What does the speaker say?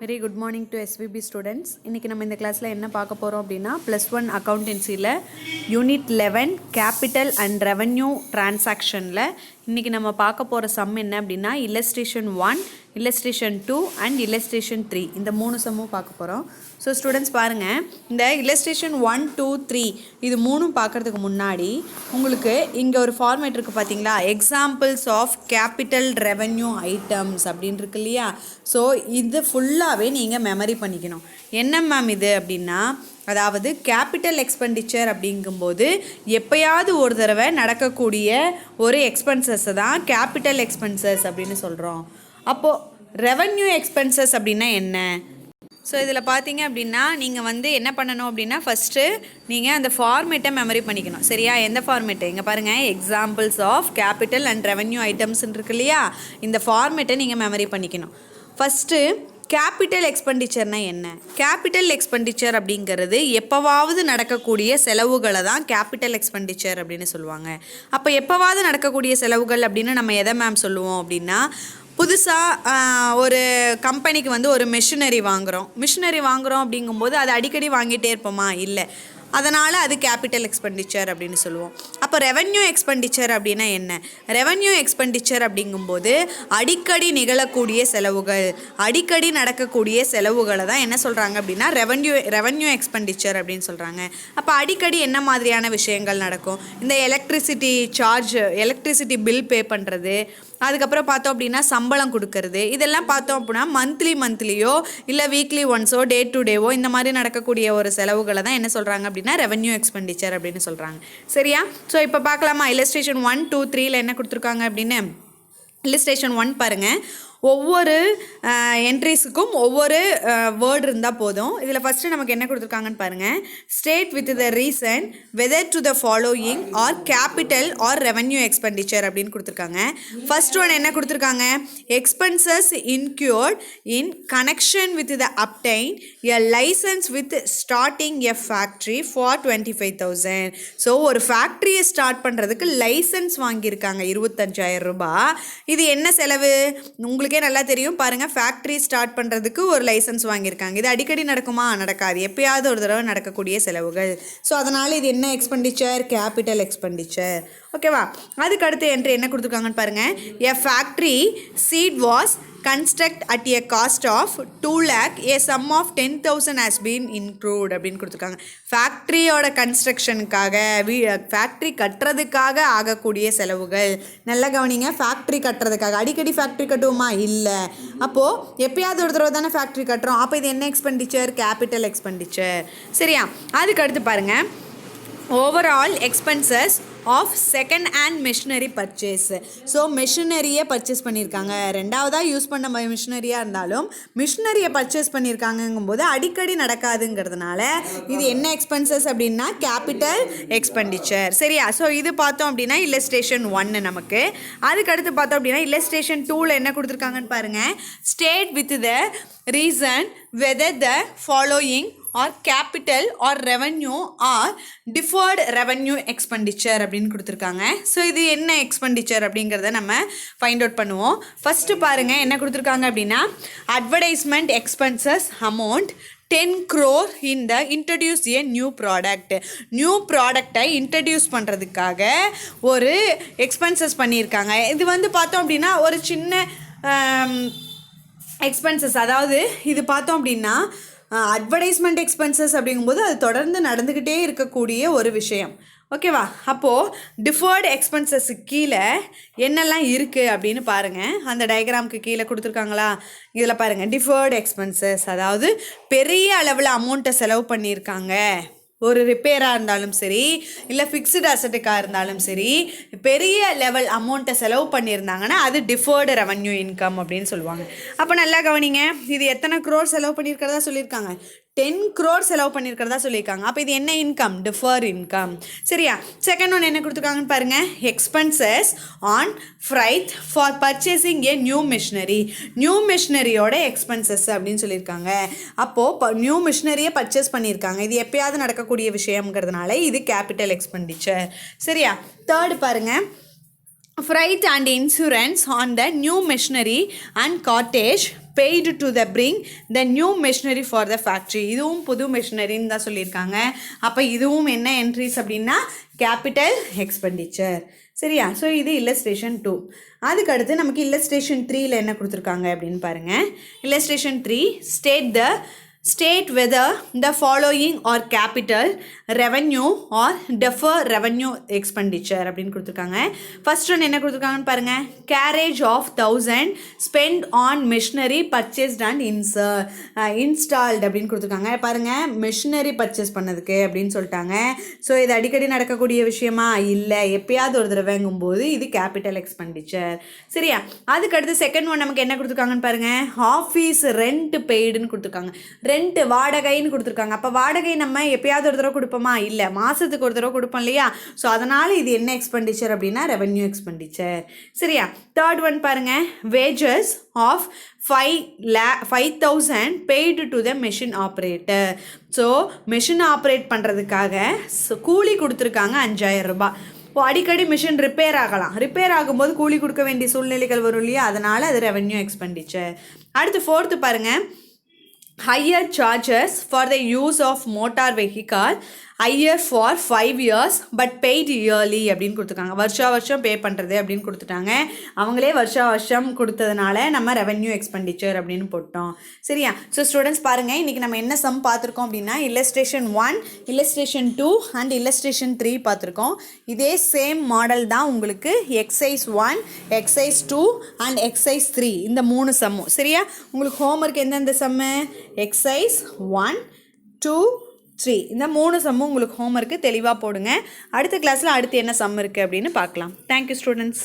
Very good morning to SVP students. இன்றைக்கி நம்ம இந்த கிளாஸில் என்ன பார்க்க போகிறோம் அப்படின்னா +1 அக்கௌண்டன்சியில் யூனிட் 11 கேபிட்டல் அண்ட் ரெவன்யூ டிரான்சாக்ஷனில் இன்றைக்கி நம்ம பார்க்க போகிற சம் என்ன அப்படின்னா இல்லஸ்ட்ரேஷன் 1, இல்லஸ்ட்ரேஷன் 2 அண்ட் இல்லஸ்ட்ரேஷன் 3 இந்த 3 சம்மும் பார்க்க போகிறோம். ஸோ ஸ்டூடெண்ட்ஸ் பாருங்கள், இந்த இல்லஸ்ட்ரேஷன் 1, 2, 3 இது 3 பார்க்குறதுக்கு முன்னாடி உங்களுக்கு இங்கே ஒரு ஃபார்மேட் இருக்குது பார்த்தீங்களா, examples of capital revenue items அப்படின்னு இருக்கு இல்லையா. ஸோ இது ஃபுல்லாகவே நீங்கள் மெமரி பண்ணிக்கணும். என்ன மேம் இது அப்படின்னா, அதாவது கேபிட்டல் எக்ஸ்பெண்டிச்சர் அப்படிங்கும்போது எப்போயாவது ஒரு தடவை நடக்கக்கூடிய ஒரு எக்ஸ்பென்சஸை தான் கேபிட்டல் எக்ஸ்பென்சஸ் அப்படின்னு சொல்கிறோம். அப்போது ரெவன்யூ எக்ஸ்பென்சஸ் அப்படின்னா என்ன? ஸோ இதில் பார்த்தீங்க அப்படின்னா நீங்கள் என்ன பண்ணணும் அப்படின்னா ஃபஸ்ட்டு நீங்கள் அந்த ஃபார்மேட்டை மெமரி பண்ணிக்கணும். சரியா? எந்த ஃபார்மேட்டு? இங்கே பாருங்கள், examples of capital and revenue ஐட்டம்ஸ்ன்னு இருக்கு இல்லையா, இந்த ஃபார்மேட்டை நீங்கள் மெமரி பண்ணிக்கணும். ஃபஸ்ட்டு கேபிட்டல் எக்ஸ்பெண்டிச்சர்னால் என்ன? கேபிட்டல் எக்ஸ்பெண்டிச்சர் அப்படிங்கிறது எப்போவாவது நடக்கக்கூடிய செலவுகளை தான் கேபிட்டல் எக்ஸ்பெண்டிச்சர் அப்படின்னு சொல்லுவாங்க. அப்போ எப்போவாவது நடக்கக்கூடிய செலவுகள் அப்படின்னு நம்ம எதை மேம் சொல்லுவோம் அப்படின்னா, புதுசாக ஒரு கம்பெனிக்கு ஒரு மிஷினரி வாங்குகிறோம் அப்படிங்கும்போது அது அடிக்கடி வாங்கிட்டே இருப்போமா? இல்லை. அதனால் அது கேபிட்டல் எக்ஸ்பெண்டிச்சர் அப்படின்னு சொல்லுவோம். அப்போ ரெவன்யூ எக்ஸ்பெண்டிச்சர் அப்படின்னா என்ன? ரெவன்யூ எக்ஸ்பெண்டிச்சர் அப்படிங்கும்போது அடிக்கடி நிகழக்கூடிய செலவுகள், அடிக்கடி நடக்கக்கூடிய செலவுகளை தான் என்ன சொல்கிறாங்க அப்படின்னா ரெவன்யூ எக்ஸ்பெண்டிச்சர் அப்படின்னு சொல்கிறாங்க. அப்போ அடிக்கடி என்ன மாதிரியான விஷயங்கள் நடக்கும்? இந்த எலக்ட்ரிசிட்டி பில் பே பண்ணுறது, அதுக்கப்புறம் பார்த்தோம் அப்படின்னா சம்பளம் கொடுக்கறது, இதெல்லாம் பார்த்தோம் அப்படின்னா மந்த்லியோ இல்லை வீக்லி ஒன்ஸோ டே டு டேவோ இந்த மாதிரி நடக்கக்கூடிய ஒரு செலவுகளை தான் என்ன சொல்கிறாங்க அப்படின்னா ரெவன்யூ எக்ஸ்பெண்டிச்சர் அப்படின்னு சொல்கிறாங்க. சரியா? ஸோ இப்போ பார்க்கலாமா, இல்லஸ்ட்ரேஷன் 1, 2, 3 என்ன கொடுத்துருக்காங்க அப்படின்னு. இல்லஸ்ட்ரேஷன் 1 பாருங்கள், ஒவ்வொரு என்ட்ரிஸுக்கும் ஒவ்வொரு வேர்டு இருந்தால் போதும். இதில் ஃபஸ்ட்டு நமக்கு என்ன கொடுத்துருக்காங்கன்னு பாருங்கள். State with the reason whether to the following are capital or revenue expenditure அப்படின்னு கொடுத்துருக்காங்க. ஃபர்ஸ்ட் ஒன் என்ன கொடுத்துருக்காங்க? Expenses incurred in connection with the obtain a license with starting a factory for 25,000. So ஒரு ஃபேக்ட்ரியை ஸ்டார்ட் பண்ணுறதுக்கு licence வாங்கியிருக்காங்க 25,000 ரூபாய். இது என்ன செலவு? உங்களுக்கே நல்லா தெரியும் பாருங்கள், ஃபேக்ட்ரி ஸ்டார்ட் பண்ணுறதுக்கு ஒரு லைசன்ஸ் வாங்கியிருக்காங்க. இது அடிக்கடி நடக்குமா? நடக்காது. எப்பயாவது ஒரு தடவை நடக்கக்கூடிய செலவுகள். ஸோ அதனால் இது என்ன எக்ஸ்பெண்டிச்சர்? Capital expenditure. ஓகேவா? அதுக்கு அடுத்து என்ட்ரி என்ன கொடுத்துருக்காங்கன்னு பாருங்கள். A factory shed was construct at a cost of 2 lakh, a sum of 10,000 has been included அப்படின்னு கொடுத்துருக்காங்க. ஃபேக்ட்ரியோட கன்ஸ்ட்ரக்ஷனுக்காக, ஃபேக்ட்ரி கட்டுறதுக்காக ஆகக்கூடிய செலவுகள். நல்லா கவனிங்க, ஃபேக்ட்ரி கட்டுறதுக்காக. அடிக்கடி ஃபேக்ட்ரி கட்டுவோமா? இல்லை. அப்போது எப்பயாவது ஒரு தடவை தானே ஃபேக்ட்ரி கட்டுறோம். அப்போ இது என்ன எக்ஸ்பெண்டிச்சர்? Capital expenditure. சரியா? அதுக்கு அடுத்து பாருங்கள், overall expenses of second hand machinery purchase. So மிஷினரியை பர்ச்சேஸ் பண்ணியிருக்காங்க, ரெண்டாவதாக யூஸ் பண்ண மிஷினரியாக இருந்தாலும் மிஷினரியை பர்ச்சேஸ் பண்ணியிருக்காங்கங்கும்போது அடிக்கடி நடக்காதுங்கிறதுனால இது என்ன எக்ஸ்பென்சஸ் அப்படின்னா கேபிட்டல் எக்ஸ்பெண்டிச்சர். சரியா? ஸோ இது பார்த்தோம் அப்படின்னா இல்லஸ்ட்ரேஷன் 1 நமக்கு. அதுக்கடுத்து பார்த்தோம் அப்படின்னா இல்லஸ்ட்ரேஷன் 2ல் என்ன கொடுத்துருக்காங்கன்னு பாருங்கள். State with the reason whether the following are capital or revenue or deferred revenue expenditure அப்படின்னு கொடுத்துருக்காங்க. ஸோ இது என்ன எக்ஸ்பெண்டிச்சர் அப்படிங்கிறத நம்ம ஃபைண்ட் அவுட் பண்ணுவோம். ஃபஸ்ட்டு பாருங்கள் என்ன கொடுத்துருக்காங்க அப்படின்னா, advertisement expenses amount 10 crore in the introduce a new product. New ப்ராடக்டை இன்ட்ரடியூஸ் பண்ணுறதுக்காக ஒரு எக்ஸ்பென்சஸ் பண்ணியிருக்காங்க. இது பார்த்தோம் அப்படின்னா ஒரு சின்ன எக்ஸ்பென்சஸ். அதாவது இது பார்த்தோம் அப்படின்னா அட்வர்டைஸ்மெண்ட் எக்ஸ்பென்சஸ் அப்படிங்கும்போது அது தொடர்ந்து நடந்துக்கிட்டே இருக்கக்கூடிய ஒரு விஷயம். ஓகேவா? அப்போது டிஃபர்டு எக்ஸ்பென்சஸுக்கு கீழே என்னெல்லாம் இருக்குது அப்படின்னு பாருங்கள். அந்த டயக்ராமுக்கு கீழே கொடுத்துருக்காங்களா? இதில் பாருங்கள், டிஃபர்டு எக்ஸ்பென்சஸ் அதாவது பெரிய அளவில் அமௌண்ட்டை செலவு பண்ணியிருக்காங்க. ஒரு ரிப்பேராக இருந்தாலும் சரி, இல்லை ஃபிக்ஸ்டு அசட்டுக்காக இருந்தாலும் சரி, பெரிய லெவல் அமௌண்ட்டை செலவு பண்ணியிருந்தாங்கன்னா அது டிஃபர்டு ரெவன்யூ இன்கம் அப்படின்னு சொல்லுவாங்க. அப்போ நல்லா கவனிங்க, இது எத்தனை க்ரோர் செலவு பண்ணியிருக்கிறதா சொல்லியிருக்காங்க? 10 crore செலவு பண்ணியிருக்கிறதா சொல்லியிருக்காங்க. அப்போ இது என்ன இன்கம்? Defer income. சரியா? செகண்ட் ஒன் என்ன கொடுத்துருக்காங்கன்னு பாருங்கள். Expenses on freight for purchasing a new machinery. New மிஷினரியோட எக்ஸ்பென்சஸ் அப்படின்னு சொல்லியிருக்காங்க. அப்போது நியூ மிஷினரியை பர்ச்சேஸ் பண்ணியிருக்காங்க. இது எப்பயாவது நடக்கக்கூடிய விஷயங்கிறதுனால இது கேபிட்டல் எக்ஸ்பெண்டிச்சர். சரியா? தேர்டு பாருங்கள், freight and insurance on the new machinery and cartage paid to the bring the new machinery for the factory. இதுவும் புது மெஷினரின்னு தான் சொல்லியிருக்காங்க. அப்போ இதுவும் என்ன என்ட்ரிஸ் அப்படின்னா கேபிட்டல் எக்ஸ்பெண்டிச்சர். சரியா? ஸோ இது இல்லஸ்ட்ரேஷன் 2. அதுக்கு அடுத்து நமக்கு இல்லஸ்ட்ரேஷன் 3ல என்ன கொடுத்துருக்காங்க அப்படின்னு பாருங்கள். Illustration 3 state whether the following are capital revenue or defer revenue expenditure அப்படின்னு கொடுத்துருக்காங்க. ஃபர்ஸ்ட் ஒன் என்ன கொடுத்துருக்காங்கன்னு பாருங்கள். carriage of 1000 spent on machinery purchased and installed அப்படின்னு கொடுத்துருக்காங்க. பாருங்கள், மெஷினரி பர்ச்சேஸ் பண்ணதுக்கு அப்படின்னு சொல்லிட்டாங்க. ஸோ இது அடிக்கடி நடக்கக்கூடிய விஷயமா இல்லை, எப்பயாவது ஒரு தடவைங்கும்போது இது கேபிட்டல் எக்ஸ்பெண்டிச்சர். சரியா? அதுக்கடுத்து செகண்ட் ஒன் நமக்கு என்ன கொடுத்துருக்காங்கன்னு பாருங்கள். ஆஃபீஸ் ரெண்ட் பெய்டுன்னு கொடுத்துருக்காங்க. ரெண்ட் வாடகைன்னு கொடுத்துருக்காங்க. அப்போ வாடகை நம்ம எப்பயாவது ஒரு தடவை கொடுப்போமா? இல்லை, மாதத்துக்கு ஒரு தடவை கொடுப்போம் இல்லையா? ஸோ அதனால் இது என்ன எக்ஸ்பெண்டிச்சர் அப்படின்னா ரெவென்யூ எக்ஸ்பெண்டிச்சர். சரியா? தேர்ட் ஒன் பாருங்கள். Wages of 5,000 paid to the machine operator. So machine operate பண்ணுறதுக்காக கூலி கொடுத்துருக்காங்க 5,000 ரூபாய். இப்போ அடிக்கடி மிஷின் ரிப்பேர் ஆகலாம். ரிப்பேர் ஆகும்போது கூலி கொடுக்க வேண்டிய சூழ்நிலைகள் வரும் இல்லையா? அதனால் அது ரெவென்யூ எக்ஸ்பெண்டிச்சர். அடுத்து ஃபோர்த்து பாருங்கள். higher charges for the use of motor vehicle higher for 5 years but paid yearly அப்படின்னு கொடுத்துருக்காங்க. வருஷம் பே பண்ணுறது அப்படின்னு கொடுத்துட்டாங்க. அவங்களே வருஷம் கொடுத்ததுனால நம்ம ரெவென்யூ எக்ஸ்பெண்டிச்சர் அப்படின்னு போட்டோம். சரியா? ஸோ ஸ்டூடெண்ட்ஸ் பாருங்கள், இன்றைக்கி நம்ம என்ன சம் பார்த்துருக்கோம் அப்படின்னா இல்லஸ்ட்ரேஷன் 1, இல்லஸ்ட்ரேஷன் 2 அண்ட் இல்லஸ்ட்ரேஷன் 3 பார்த்துருக்கோம். இதே சேம் மாடல் தான் உங்களுக்கு எக்ஸைஸ் 1, எக்ஸைஸ் 2 அண்ட் எக்ஸைஸ் 3 இந்த 3 சம்மும். சரியா? உங்களுக்கு ஹோம்ஒர்க் எந்தெந்த சம்மு? எக்ஸைஸ் 1, 2, 3 இந்த 3 சம்மும் உங்களுக்கு ஹோம்ஒர்க்கு தெளிவாக போடுங்க. அடுத்த கிளாஸில் அடுத்து என்ன சம் இருக்குது அப்படின்னு பார்க்கலாம். Thank you students.